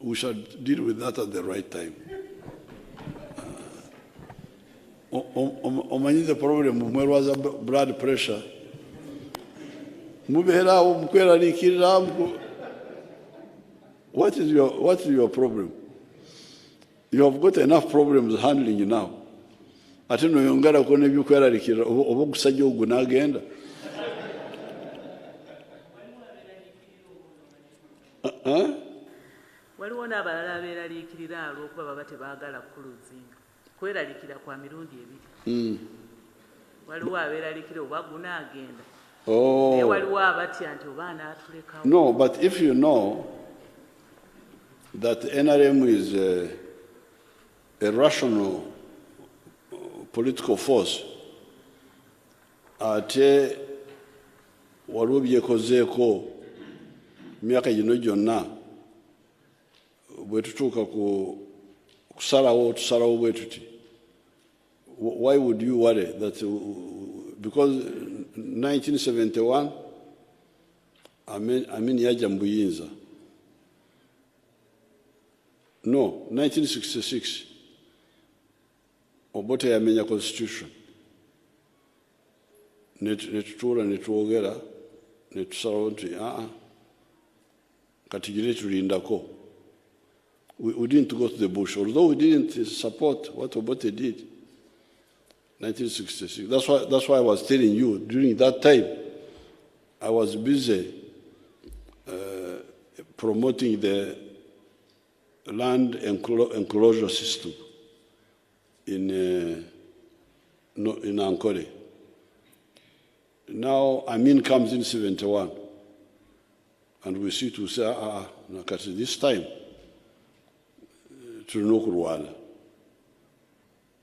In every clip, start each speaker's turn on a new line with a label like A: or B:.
A: we shall deal with that at the right time. Omanyi the problem mwerwaza blood pressure. Mubeherawo mukweraliikirira. What is your problem? You have got enough problems handling you now. Ate noyongera ko nebyokweraliikirira oba okusajja ogwo n'agenda.
B: Waliwo n'abalala abeeraliikirira olw'okuba baba tebaagala kukuluzinga. Kweraliikira kwa mirundi ebiri. Waliwo abeeraliikira oba gunaagenda. Naye waliwo abatya nti oba anaatulekawo.
A: No, but if you know that NRM is a rational political force, ate waliwo byekozeeko myaka gino gyonna bwe tutuuka ku tusalawo bwe tuti. Why would you worry that because 1971 Amin yaja mu buyinza? No, 1966 Obote yamenya constitution. Netutuula netwogera netusalawo nti kati gire tulindako. We didn't go to the bush, although we didn't support what Obote did. 1966. That's why I was telling you, during that time, I was busy promoting the land enclosure system in Ankole. Now, Amin comes in 71, and we see to say, this time, tulina okulwana.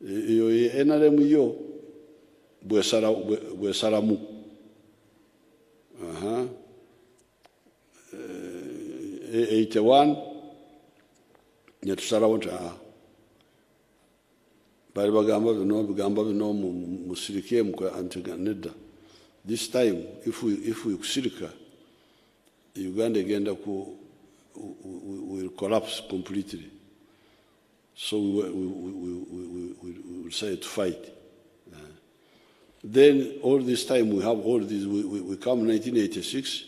A: Iyo NRM yo bwesalamu. 81 netusalawo nti bali bagamba bino musirike nedda. This time, if we kusirika, Uganda egenda will collapse completely. So we decided to fight. Then all this time we have all this, we come 1986,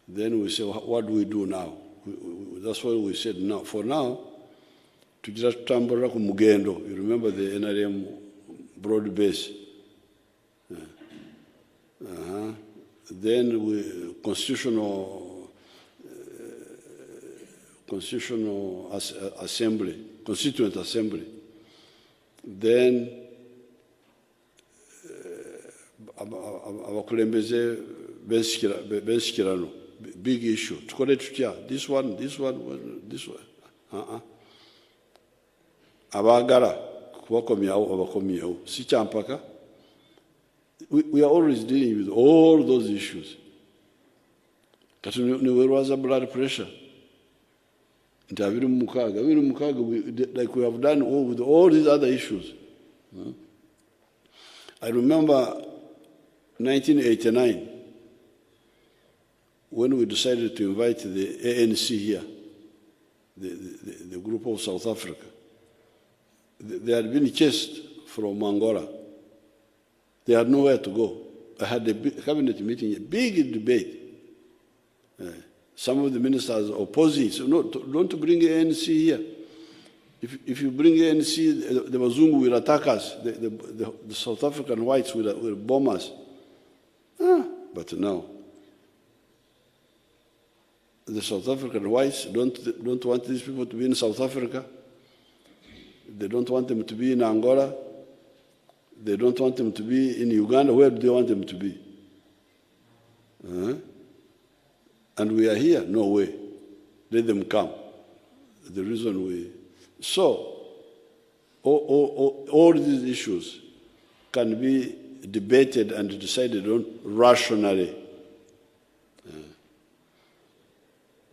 A: then we say, what do we do now? That's why we said, now, for now, to just tambura ku mugendo. You remember the NRM broad base. Then we constitutional assembly, constituent assembly. Then abakulembeze bensikirano, big issue. Tukole tutya, this one. Abagala kubakomyawo abakomyawo si kyampaka. We are always dealing with all those issues. Kati niwerwaza blood pressure. Like we have done with all these other issues. I remember 1989, when we decided to invite the ANC here, the group of South Africa. They had been chased from Angola. They had nowhere to go. I had a cabinet meeting, a big debate. Some of the ministers opposing, so no, don't bring ANC here. If you bring ANC, the Wazungu will attack us. The South African whites will bomb us. But now, the South African whites don't want these people to be in South Africa. They don't want them to be in Angola. They don't want them to be in Uganda. Where do they want them to be? And we are here? No way. Let them come. The reason we... So, all these issues can be debated and decided on rationally.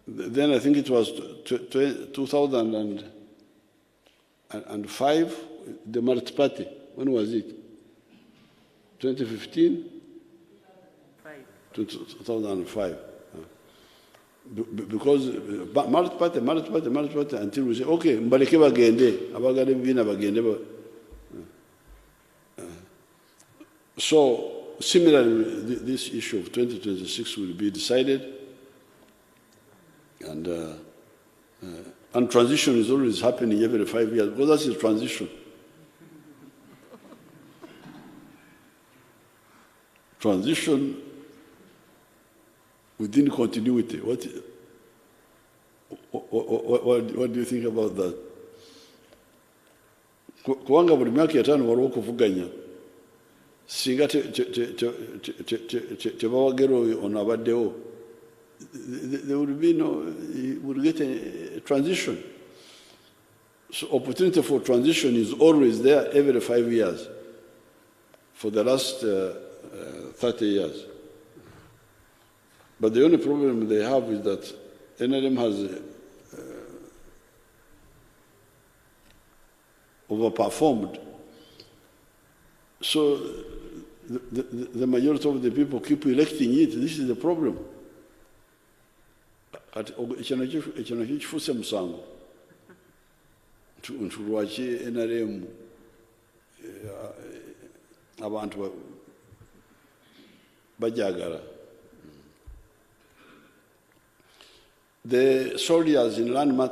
A: Then I think it was 2005, the March Party. When was it? 2015? 2005. because multi-party until we say, okay, mbaleke bagende, abagala ebibiina bagende. So similarly, this issue of 2026 will be decided, and transition is always happening every 5 years, because that's the transition. Transition within continuity. What do you think about that? Kubanga buli myaka etaano waliwo okuvuganya. Singa tebawagera oyo ono abaddewo, there will be we'll get a transition. So opportunity for transition is always there every 5 years for the last 30 years. But the only problem they have is that NRM has overperformed. So the majority of the people keep electing it. This is the problem. Ekyo kifuuse musango. Nti lwaki NRM abantu bajagala. The soldiers in land